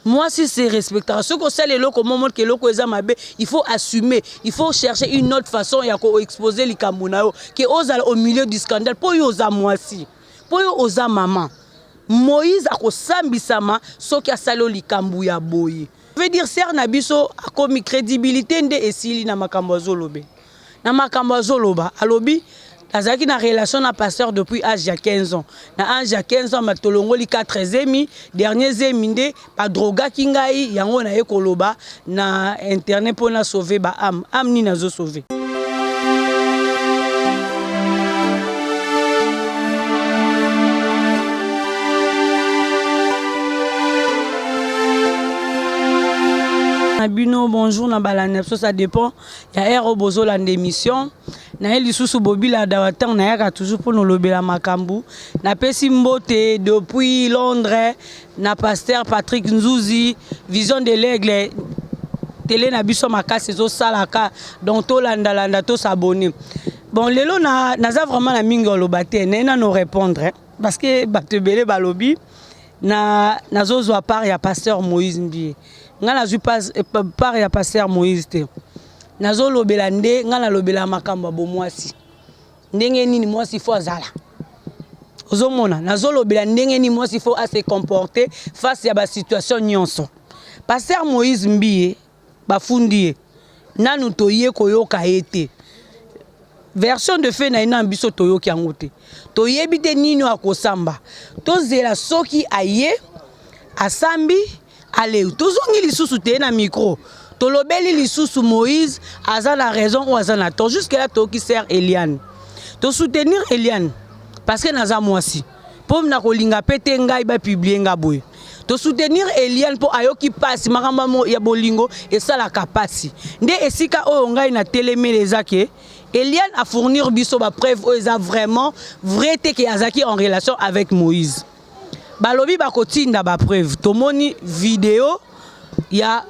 Moi, si c'est respectable, ce qu'on sait les locaux, moment que les locaux il faut assumer, il faut chercher une autre façon et exposer les Camerounais qui osent au milieu du scandale. Pour eux, moi aussi, pour eux, maman. Moïse a kosambisama ce qui a salo li Kambouya boye. Je veux dire, Ser Nabiso a comme crédibilité de esili na makambo zolobe. Na makambo zoloba, alobi. Azaki na relation na pasteur depuis âge de 15 ans. Na âge de 15 ans, matolongoli 4e, dernier zeminde, pa droga kingai, yango na ekoloba, na internet pour na sauver ba âme. Âme ni na zo sauver. Bino bonjour na balane ça dépend il y a au bozo la démission na eli susu bobila dawatan na yaka toujours pour nous lobela makambu na pesi mbote depuis Londres na pasteur Patrick Nzouzi vision de l'aigle télé na biso makasi zo salaka donc to landa to s'abonner bon lelo na za vraiment na mingo lobate na no répondre parce que batebele balobi na zo zo part ya pasteur Moïse Mbie ngana zu pas par ya pasteur Moïse te nazo lobela nde ngana lobela makamba bo mwasi ndenge nini mwasi fo azala ozomona nazo lobela ndenge nini mwasi fo a se comporter face ya ba situation nyonso pasteur Moïse Mbie bafundie nanu toye koyoka ete version de fait na ina biso toyoki yango te toyebi te nini akosamba tozela soki aye asambi allez, tozongi lisusu te na micro. Tolobeli lisusu Moïse, aza la raison ou aza na tort. Jusque là to qui sert Eliane. To soutenir Eliane parce que naza mwasi. Pour na kolinga pete ngai ba publier nga boy. To soutenir Eliane pour ayoki passe makamba mo ya bolingo et ça la kapasi. Nde esika o ngai na télémé les ake. Eliane a fournir biso ba preuve o eza vraiment vrai te que azaki en relation avec Moïse. Balobi bakotinda ba preuve tomoni vidéo ya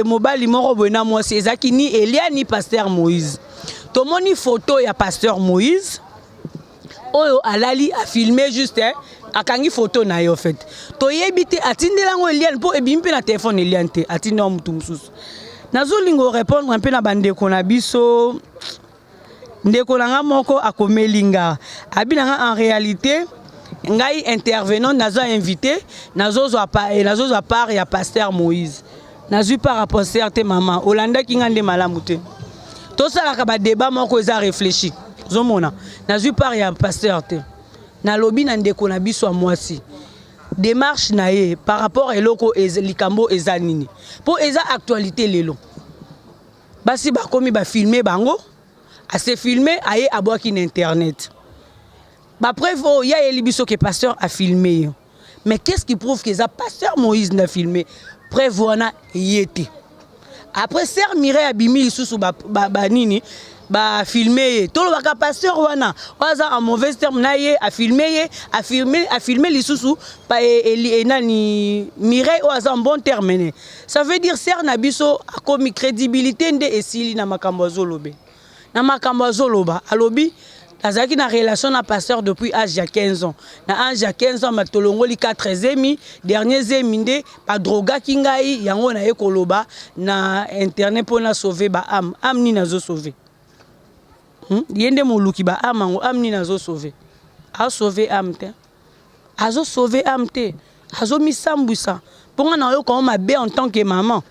mobali moko bona mwasi ezaki ni Elia ni pasteur Moïse tomoni photo ya pasteur Moïse oyo alali a filmer juste akangi photo na yo fait toyebi te atindelango Eliane po ebimpe na téléphone Eliane te atinda mutu mususu nazolingo répondre un peu na bandeko na biso ndeko nanga moko akomelinga abinanga en réalité ngai intervenant nazo invité nazo zo part ya pasteur Moïse nazo par rapport certes maman Olanda ki ngande malamu te to sala ka ba débat moko eza réfléchi zomona nazo part ya pasteur te na lobi na ndeko na biso mwasi démarche na ye par rapport eloko likambo eza nini po eza actualité lelo basi ba komi ba filmer bango a se filmer aye abwaki na internet. Bah preuve il y a Elibiso que pasteur a filmé. Mais qu'est-ce qui prouve que ça pasteur Moïse n'a filmé? Preuve on a yété. Après Ser Mireille Abimi sous nini ba filmé. Tout le pasteur wana oza en mauvais terme naie a filmé les sous pa nani Mireille oza en bon terme. Ça veut dire Ser Nabiso a comme crédibilité nde esili na makambo zolobe. Na makambo zoloba alobi azaki na relation na pasteur depuis âge de 15 ans. Na âge de 15 ans, matolongoli 4e, dernier zeminde, pa droga kingai, yango na ekoloba, na internet pour na sauver ba âme. Âme ni na zo sauver. Yende moluki ba âme, âme ni na zo sauver. A sauver âme te. A zo sauver âme te. A zo misambouissa. Pour nga na yo quand ma bé en tant que maman.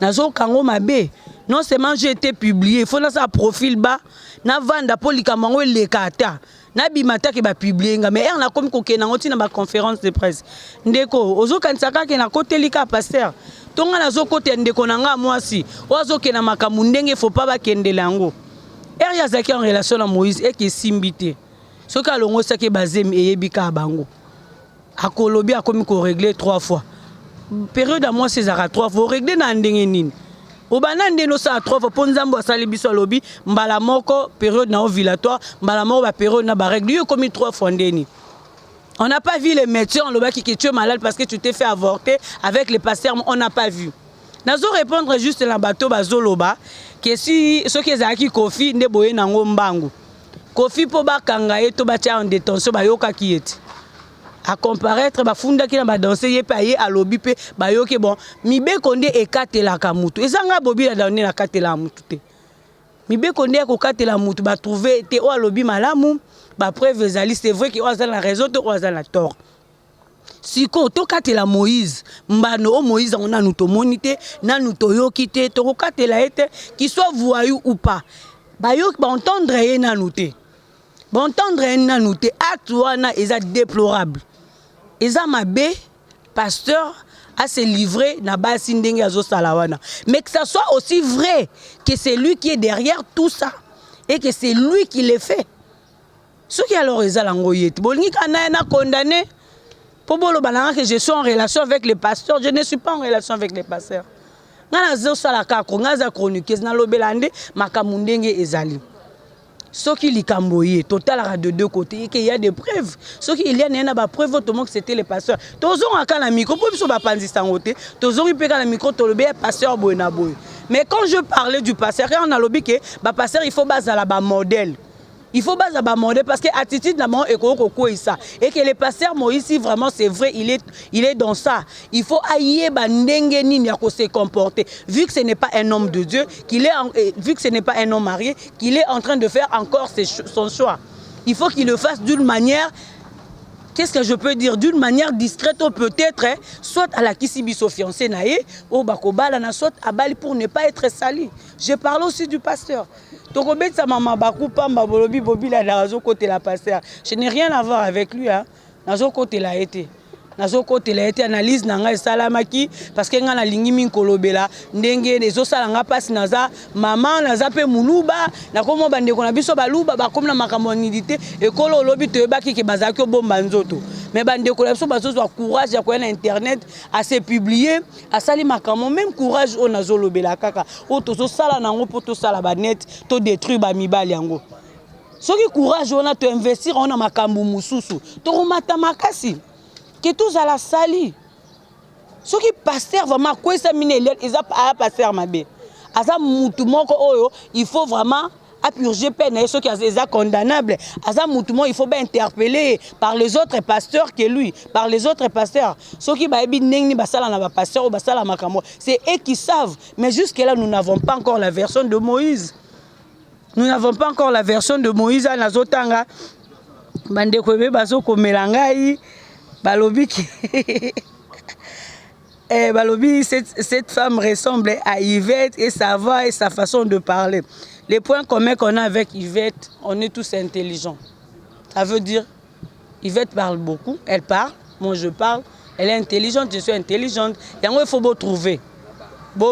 Na zo kango ma bé. Non seulement j'ai été publié, il faut na sa profil bas. Na vanda polika mango le kata na bimata ke ba publier nga mais na comme ko kena ngoti na ba conférence de presse ndeko ozo kansaka ke na kotelika pasteur tonga na zo kote ndeko na nga mwasi ozo ke na makamu ndenge faut pas ba kendela ngo ya zaki en relation na Moïse et que simbité ce ka longo sake bazemi eyebika bango akolobi akomi ko régler 3 fois période à moi César 3 fois régler na ndenge nini Obanande no sa 3 fois ponzambo asali biso lobi mbala moko période na ovulatoire mbala moko ba période na ba règle yo comme 3 fois ndeni. On n'a pas vu les médecins le bas qui tu es malade parce que tu t'es fait avorter avec les pasteurs on n'a pas vu. Nazo répondre juste la bateau bazoloba que si ce qui ezaki Kofi nde boye nango mbangu. Kofi po ba kanga eto ba tia en détention ba yoka ki eti. à comparaître bafunda ki na ba danser ye pa ye alobi pe ba yo ke bon Mibe Konde ekatela ka mutu ezanga Bobila Downer na katela mutu te Mibe Konde ko katela mutu ba trouver te o alobi malamu ba preuve ezali c'est vrai que o azala la raison to o azala la tort siko to katela Moïse mbano o Moïse on a nous to monité na nous to yoki te to ko katela ete qu'il soit voyou ou pas ba yo ba entendre ye na nous te ba entendre ye na nous te acte wana eza déplorable eza mabe pasteur à se livrer na basi ndenge azo salawana mais que ça soit aussi vrai que c'est lui qui est derrière tout ça et que c'est lui qui le fait ce qui alors eza lango yeti bolingi kana na condamné pour bolo balanga que je suis en relation avec les pasteurs je ne suis pas en relation avec les pasteurs ngana zo sala ka ko ngaza chronique na lobelande makamundenge ezali ce qui likamboye total de deux côtés et qu'il y a des preuves ce qui il y a na ba preuve autrement que c'était les pasteurs tozon aka na micro pour biso ba panzisa ngote tozon ipeka na micro to lobe pasteur boy na boy mais quand je parlais du pasteur on a lobby que ba pasteur il faut bazala ba modèle il faut pas aborder parce que attitude d'abord et ça et que le pasteur Moïse si vraiment c'est vrai il est dans ça il faut ailler bandenge nini ya ko se comporter vu que ce n'est pas un homme de Dieu vu que ce n'est pas un homme marié qu'il est en train de faire encore son choix il faut qu'il le fasse d'une manière qu'est-ce que je peux dire d'une manière discrète ou peut-être soit à la kisibiso fiancé naé ou bakobala na soit à bali pour ne pas être sali je parle aussi du pasteur Tokobet sa maman bakou pamba bolobi Bobila Nazo côté la pasteur. Je n'ai rien à voir avec lui hein. Nazo côté la été. Nazo côté la été analyse nanga salamaki parce que nga na lingi min kolobela ndenge ezo sala nga pasi naza maman naza pe muluba na komo bande ko na biso baluba ba comme na makambo nidité e kolo lobi to baki ke bazaki bomba nzoto. Mais bande ko la biso bazo zo courage ya ko na internet à se publier à sali makambo même courage o nazo lobela kaka o to zo sala nango pour to sala ba net to détruire ba mibali yango. Soki courage on a to investir on a makambo mususu to romata makasi que tous à la sali. Ce qui pasteur vraiment quoi ça mine ils a pas pasteur mabe. Asa mutu moko oyo il faut vraiment apurger peine ce qui est condamnable. Asa mutu il faut bien interpeller par les autres pasteurs que lui, par les autres pasteurs. Ce qui ba ebi nengni basala na ba pasteur ou basala makambo, c'est eux qui savent. Mais jusque là nous n'avons pas encore la version de Moïse. Nous n'avons pas encore la version de Moïse à Nazotanga. Bande ko be baso ko melangai Balobi Balobi, cette femme ressemble à Yvette et sa voix et sa façon de parler. Les points communs qu'on a avec Yvette, on est tous intelligents. Ça veut dire, Yvette parle beaucoup, elle parle, moi je parle, elle est intelligente, je suis intelligente. Et il faut beau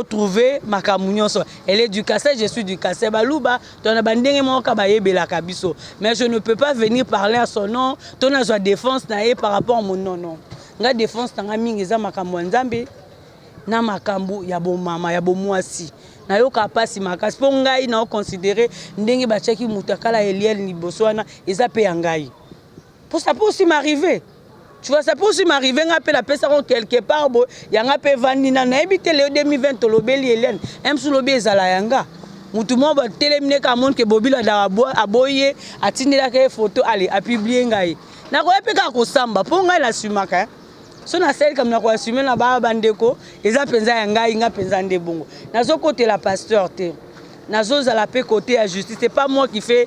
trouver ma camounion. Elle est du Kassai, je suis du Kassai. Balouba, mais je ne peux pas venir parler à son nom. Ton a défense par rapport à mon nom. Non. La défense tanga mingi za makambo nzambe na makambo ya bo mama ya bo mwasi. Na yo kapasi makasi po ngai na considérer ndenge ba cheki mutakala Eliel ni boswana eza pe ngai. Pour ça peut aussi m'arriver. Tu vois, ça peut aussi m'arriver, on la personne quelque part, il y a un peu vanina, na habité le 2020 lobeli Hélène, même sous lobi ezala yanga. Mutu mo ba téléminé ka monde que Bobila da aboye, atindela ka photo allez, a publier ngai. Na ko epeka ko samba, po ngai la sumaka. So na sel comme na ko assumer na ba bandeko, eza penza yanga inga penza ndebongo. Na zo côté la pasteur te. Nazo za la paix côté la justice, c'est pas moi qui fais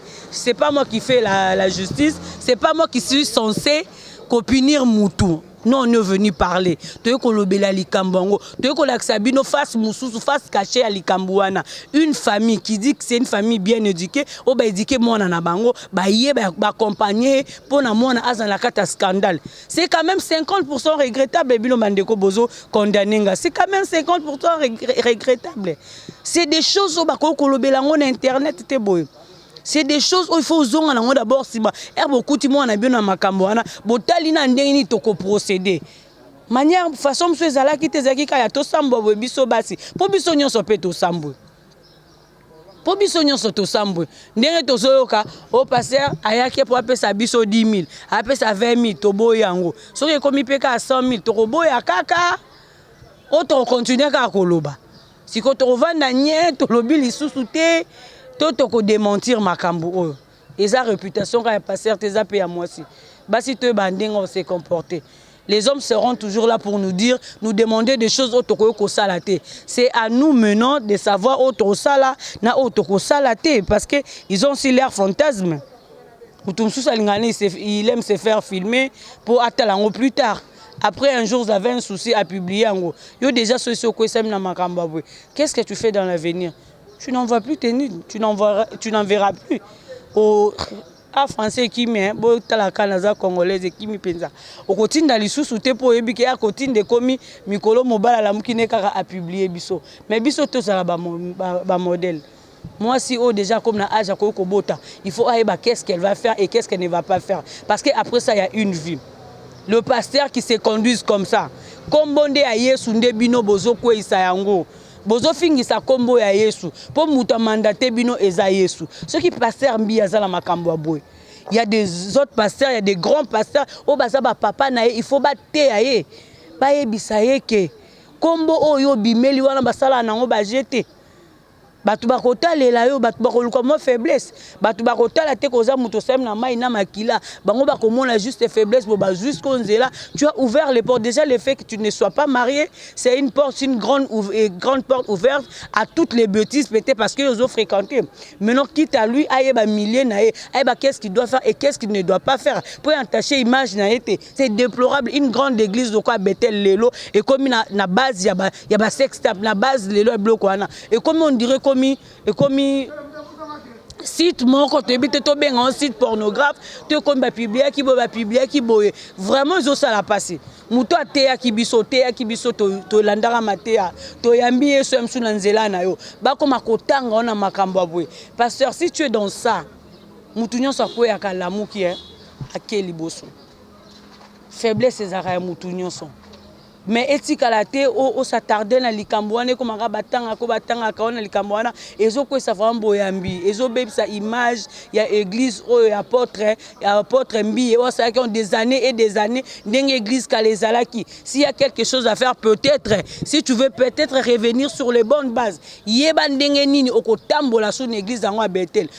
la justice, c'est pas moi qui suis censé punir Moutou. Non, on est venu parler. Tu es kolobela likambango. Tu es kolaksabino face mususu face caché à likambouana. Une famille qui dit que c'est une famille bien éduquée, ou ba éduqué mon anabango, ba yé ba accompagner pour na mon azan la kata scandale. C'est quand même 50% regrettable bino mandeko bozo condamné. C'est quand même 50% regrettable. C'est des choses au ba kolobela on internet te boy. C'est des choses où il faut zonga nango d'abord si ba beaucoup ti mo na bien na makambo wana botali na ndenge ni toko procéder manière façon monsieur ezala ki tezaki ka ya to sambo biso basi po biso nyonso pe to sambo ndenge to soyoka au passer ayaki pour apesa biso 10 000 apesa 20 000 to boyango soki komi peka à 100 000 to boya kaka auto continuer ka koloba siko to vanda nye to lobi lisusu te Toto ko démentir makambo oyo. Eza réputation ka passer tes apé à moi si. basi to banding on s'est comporté. Les hommes seront toujours là pour nous dire, nous demander des choses autour salaté. C'est à nous maintenant de savoir autour sala na autour salaté parce que ils ont aussi leur fantasme. Il aime se faire filmer pour attendre plus tard. Après un jour, vous avez un souci à publier en gros. Qu'est-ce que tu fais dans l'avenir? Tu n'en vas plus tenir, tu n'en verras plus. A français qui met bo tala kanaza congolaise qui mi penza au quotidien dans les sous-soutés pour ébiquer à quotidien de commis mikolo mobile la mukine kaka a publier biso mais biso to ça ba modèle. Moi si déjà comme na âge à kobota il faut aiba qu'est-ce qu'elle va faire et qu'est-ce qu'elle ne va pas faire parce que après ça il y a une vie. Le pasteur qui se conduise comme ça comme bonde a Yesu ndebino bozo ko isayango bozo fingisa kombo ya Yesu po muta mandaté bino eza Yesu ceux qui pasteur mbi azala makambo aboy il y a des autres pasteurs il y a des grands pasteurs o baza ba papa na il faut ba te aye ba yebisa ye ke kombo oyo bimeli wana basala nango ba jeter batu bakotalela yo batu bakoluka mo faiblesse batu bakotala te koza muto sem na mai na makila bango bakomona juste faiblesse bo ba jusqu'au nzela tu as ouvert les portes déjà le fait que tu ne sois pas marié c'est une porte une grande porte ouverte à toutes les bêtises peut-être parce que ils ont fréquenté maintenant quitte à lui ayeba millier na ayeba qu'est-ce qu'il doit faire et qu'est-ce qu'il ne doit pas faire pour entacher image na été c'est déplorable une grande église de quoi Bethel lelo et comme na base ya ba sextape na base lelo bloc wana et comme on dirait et comme site mon côté bité to ben un site pornographe te comme ba publier qui boye vraiment ils ont ça la passer muto ateya ki biso to landara matea to yambi yeso msu na nzela na yo ba koma kotanga ona makambo abwe pasteur si tu es dans ça mutu nyonso akoya kalamu ki akeli boso faiblesse ezara mutu nyonso mais etikalate o s'attarder na likambo wana ko manga batanga ka na likambo wana ezo ko sa vraiment yambi ezo bebisa image ya église o ya apôtre mbi o ça qui ont des années et des années ndenge église kalezalaki s'il y a quelque chose à faire peut-être si tu veux peut-être revenir sur les bonnes bases yeba ndenge nini okotambola sur une église en Bethel.